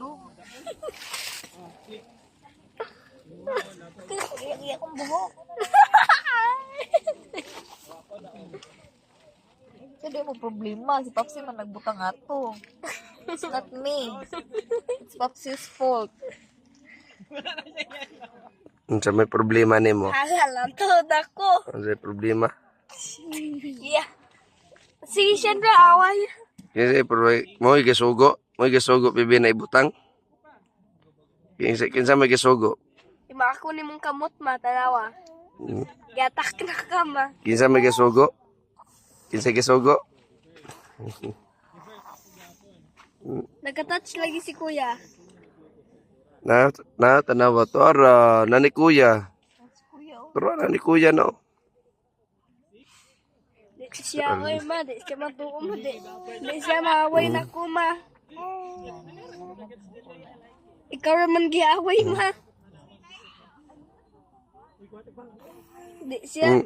Inom. Iyak akong buhok. Hindi mo problema. Si Papsi man nagbutang ato. It's not me. It's Papsi's fault. Unsa may problema nimo? Halalan to dako. Unsa may problema? Yeah. Sige, siyempre, away. Kasi mo gisugo bibi na ibutang. Kinsa may gisugo? Ima ako ni mong kamot ma, tanawa. Gatak na ka ma. Kinsa may gisugo? Kinsa gisugo? Nagka-touch lagi si kuya. Na tanawa to ara na ni kuya. Kuya, oh. Pero na ni kuya no. Di siya away ma, di siya matuo mo, di siya maaway na ko ma. Ikaw naman giaway ma. Di siya.